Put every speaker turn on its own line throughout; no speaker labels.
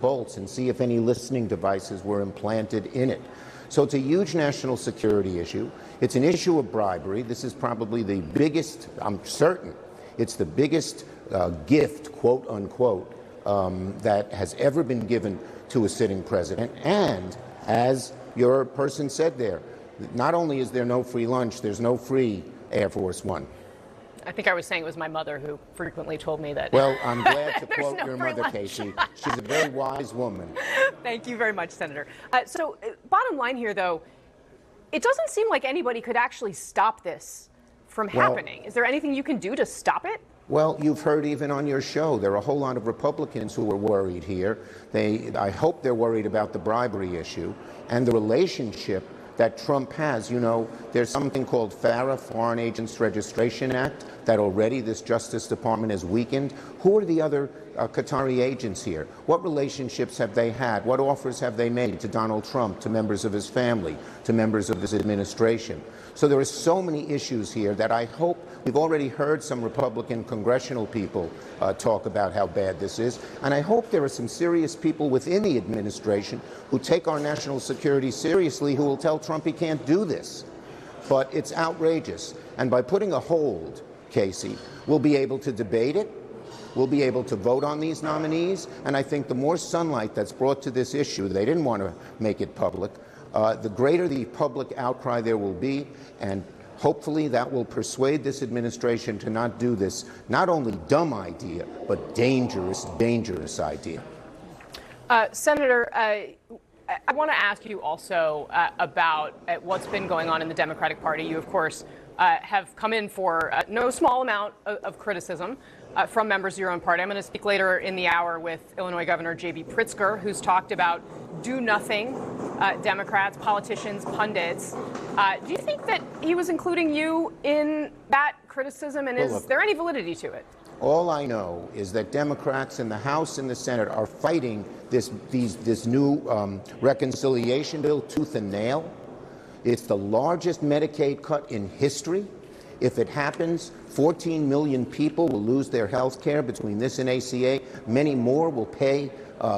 bolts and see if any listening devices were implanted in it. So it's a huge national security issue. It's an issue of bribery. This is probably the biggest, I'm certain, it's the biggest gift, quote unquote, that has ever been given to a sitting president. And as your person said there, not only is there no free lunch, there's no free Air Force One.
I think I was saying it was my mother who frequently told me that.
Well, I'm glad to quote
no
your mother,
lunch.
Casey. She's a very wise woman.
Thank you very much, Senator. Bottom line here, though, it doesn't seem like anybody could actually stop this from happening. Is there anything you can do to stop it?
Well, you've heard even on your show, there are a whole lot of Republicans who are worried here. I hope they're worried about the bribery issue and the relationship that Trump has. You know, there's something called FARA, Foreign Agents Registration Act, that already this Justice Department has weakened. Who are the other Qatari agents here? What relationships have they had? What offers have they made to Donald Trump, to members of his family, to members of his administration? So there are so many issues here that I hope, we've already heard some Republican congressional people talk about how bad this is, and I hope there are some serious people within the administration who take our national security seriously, who will tell Trump he can't do this. But it's outrageous. And by putting a hold, Casey, we'll be able to debate it, we'll be able to vote on these nominees, and I think the more sunlight that's brought to this issue, they didn't want to make it public, the greater the public outcry there will be, and hopefully that will persuade this administration to not do this, not only dumb idea, but dangerous, dangerous idea.
Senator, I want to ask you also about what's been going on in the Democratic Party. You, of course, have come in for no small amount of criticism from members of your own party. I'm going to speak later in the hour with Illinois Governor J.B. Pritzker, who's talked about do-nothing Democrats, politicians, pundits. Do you think that he was including you in that criticism, and is there any validity to it?
All I know is that Democrats in the House and the Senate are fighting this new reconciliation bill tooth and nail. It's the largest Medicaid cut in history. If it happens, 14 million people will lose their health care between this and ACA. Many more will pay,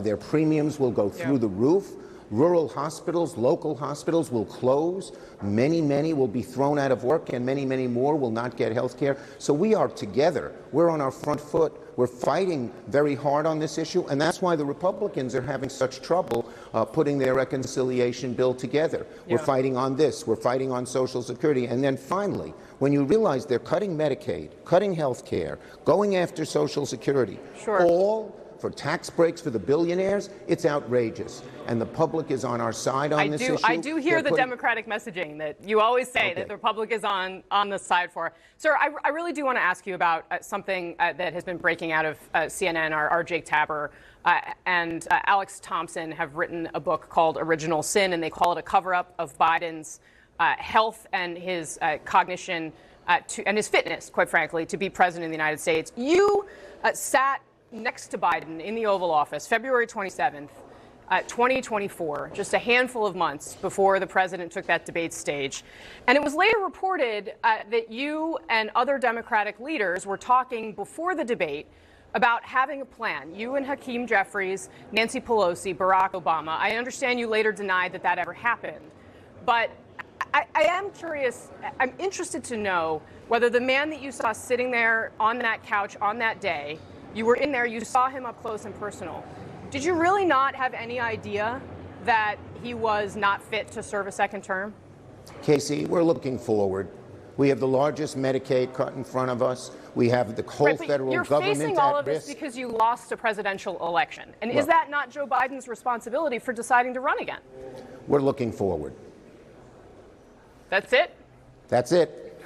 their premiums will go through the roof. Rural hospitals, local hospitals will close. Many, many will be thrown out of work, and many, many more will not get health care. So we are together. We're on our front foot. We're fighting very hard on this issue, and that's why the Republicans are having such trouble putting their reconciliation bill together. We're fighting on this. We're fighting on Social Security. And then finally, when you realize they're cutting Medicaid, cutting health care, going after Social Security, all for tax breaks for the billionaires, it's outrageous. And the public is on our side on this issue.
I do hear the Democratic messaging that you always say that the Republic is on the side for. Sir, I really do want to ask you about something that has been breaking out of CNN. Our Jake Tapper and Alex Thompson have written a book called Original Sin, and they call it a cover-up of Biden's health and his cognition and his fitness, quite frankly, to be president of the United States. You sat next to Biden in the Oval Office, February 27th, 2024, just a handful of months before the president took that debate stage. And it was later reported that you and other Democratic leaders were talking before the debate about having a plan. You and Hakeem Jeffries, Nancy Pelosi, Barack Obama. I understand you later denied that that ever happened. But I am curious, I'm interested to know whether the man that you saw sitting there on that couch on that day, you were in there, you saw him up close and personal. Did you really not have any idea that he was not fit to serve a second term?
Casey, we're looking forward. We have the largest Medicaid cut in front of us. We have the whole federal government at risk. You're facing all of this
because you lost a presidential election. And is that not Joe Biden's responsibility for deciding to run again?
We're looking forward.
That's it?
That's it.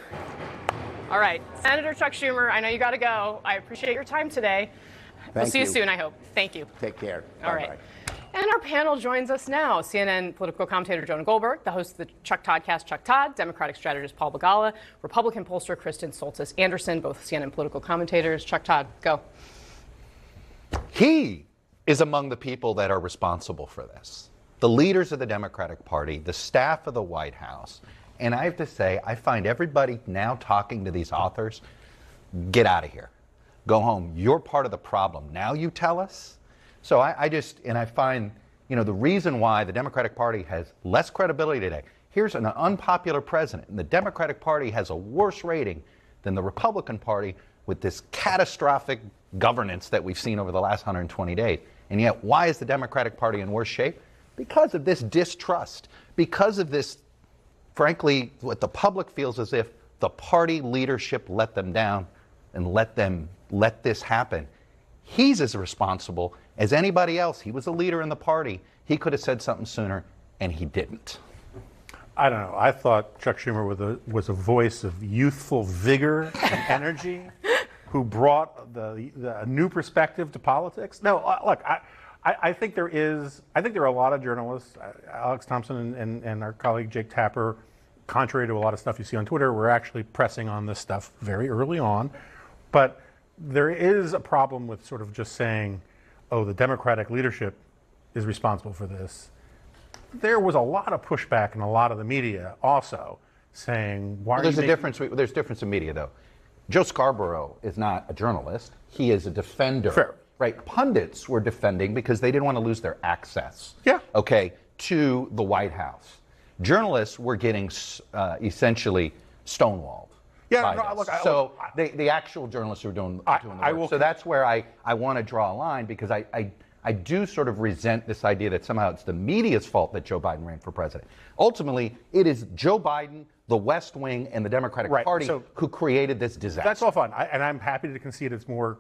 All right. Senator Chuck Schumer, I know you got to go. I appreciate your time today. We'll see you soon, I hope. Thank you.
Take care.
All right. And our panel joins us now. CNN political commentator Jonah Goldberg, the host of the Chuck Toddcast, Chuck Todd, Democratic strategist Paul Begala, Republican pollster Kristen Soltis Anderson, both CNN political commentators. Chuck Todd, go.
He is among the people that are responsible for this. The leaders of the Democratic Party, the staff of the White House. And I have to say, I find everybody now talking to these authors, get out of here. Go home. You're part of the problem. Now you tell us So I find, the reason why the Democratic Party has less credibility today. Here's an unpopular president, and the Democratic Party has a worse rating than the Republican Party with this catastrophic governance that we've seen over the last 120 days. And yet, why is the Democratic Party in worse shape? Because of this distrust, because of this, frankly, what the public feels as if the party leadership let them down and let this happen. He's as responsible as anybody else. He was a leader in the party. He could have said something sooner, and he didn't.
I don't know. I thought Chuck Schumer was a voice of youthful vigor and energy, who brought a new perspective to politics. No, look, I think there are a lot of journalists, Alex Thompson and our colleague Jake Tapper, contrary to a lot of stuff you see on Twitter, we're actually pressing on this stuff very early on. But there is a problem with sort of just saying, oh, the Democratic leadership is responsible for this. There was a lot of pushback in a lot of the media also saying, why are you making...
There's a difference in media, though. Joe Scarborough is not a journalist. He is a defender.
Fair.
Right? Pundits were defending because they didn't want to lose their access.
Yeah.
Okay, to the White House. Journalists were getting essentially stonewalled.
Yeah, no, look,
so the actual journalists who are doing the work. So that's where I want to draw a line, because I do sort of resent this idea that somehow it's the media's fault that Joe Biden ran for president. Ultimately, it is Joe Biden, the West Wing, and the Democratic Party who created this disaster.
That's all fine, and I'm happy to concede it's more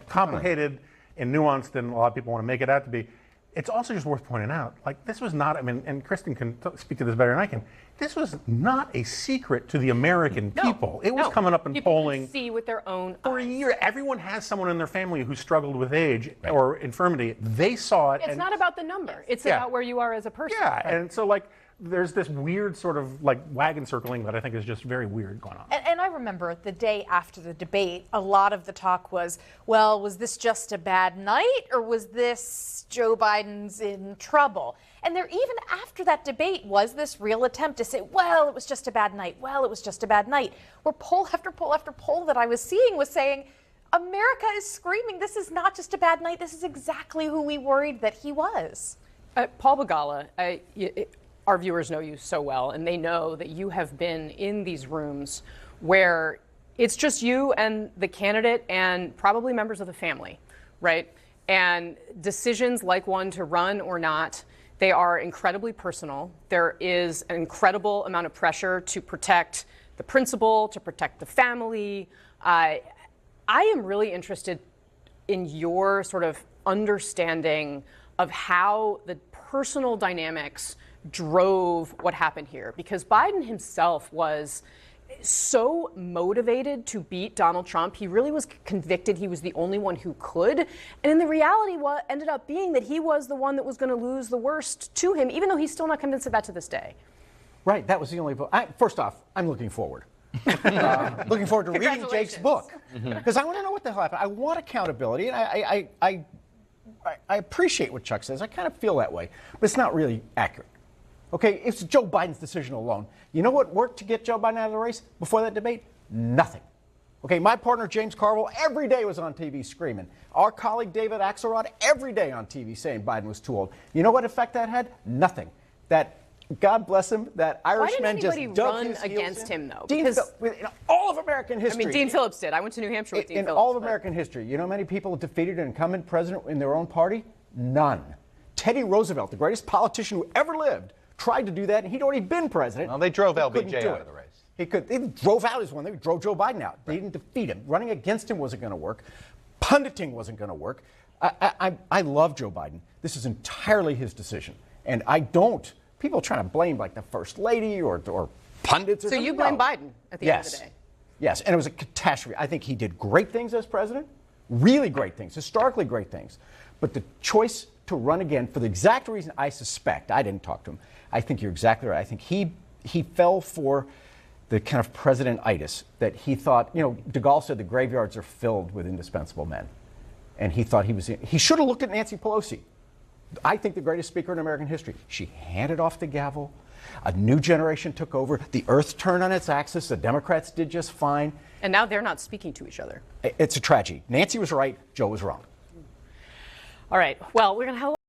complicated and nuanced than a lot of people want to make it out to be. It's also just worth pointing out, like, this was not, I mean, and Kristen can speak to this better than I can, this was not a secret to the American people. It was coming up in polling.
People see with their own
for a year. Everyone has someone in their family who struggled with age or infirmity. They saw it.
It's not about the number. It's about where you are as a person.
Yeah, and so, like, there's this weird sort of like wagon circling that I think is just very weird going on.
And I remember the day after the debate, a lot of the talk was, well, was this just a bad night, or was this Joe Biden's in trouble? And there, even after that debate, was this real attempt to say, well, it was just a bad night. Well, it was just a bad night. Where poll after poll after poll that I was seeing was saying, America is screaming, this is not just a bad night. This is exactly who we worried that he was.
Paul Begala, our viewers know you so well, and they know that you have been in these rooms where it's just you and the candidate and probably members of the family, right? And decisions like one to run or not, they are incredibly personal. There is an incredible amount of pressure to protect the principal, to protect the family. I am really interested in your sort of understanding of how the personal dynamics drove what happened here, because Biden himself was so motivated to beat Donald Trump. He really was convicted he was the only one who could. And in the reality, what ended up being that he was the one that was going to lose the worst to him, even though he's still not convinced of that to this day.
Right. That was the only vote. First off, I'm looking forward. Looking forward to reading Jake's book, because I want to know what the hell happened. I want accountability, and I appreciate what Chuck says. I kind of feel that way, but it's not really accurate. Okay, it's Joe Biden's decision alone. You know what worked to get Joe Biden out of the race before that debate? Nothing. Okay, my partner James Carville every day was on TV screaming. Our colleague David Axelrod every day on TV saying Biden was too old. You know what effect that had? Nothing. That, God bless him, that Irishman just dug his heels in.
Why didn't anybody run against him, though?
In all of American history.
I mean, Dean Phillips did. I went to New Hampshire with Dean Phillips.
In all of American history, you know how many people defeated an incumbent president in their own party? None. Teddy Roosevelt, the greatest politician who ever lived, tried to do that, and he'd already been president.
Well, they drove LBJ out of the race.
They drove out his one. They drove Joe Biden out. They didn't defeat him. Running against him wasn't going to work. Punditing wasn't going to work. I love Joe Biden. This is entirely his decision. And I don't, people are trying to blame like the First Lady or pundits or something.
So you blame Biden at the end of the day?
Yes, and it was a catastrophe. I think he did great things as president, really great things, historically great things. But the choice to run again for the exact reason I suspect, I didn't talk to him, I think you're exactly right. I think he fell for the kind of president-itis that he thought, you know, de Gaulle said the graveyards are filled with indispensable men. And he thought he should have looked at Nancy Pelosi. I think the greatest speaker in American history. She handed off the gavel. A new generation took over. The earth turned on its axis. The Democrats did just fine.
And now they're not speaking to each other.
It's a tragedy. Nancy was right. Joe was wrong.
All right. Well, we're going to have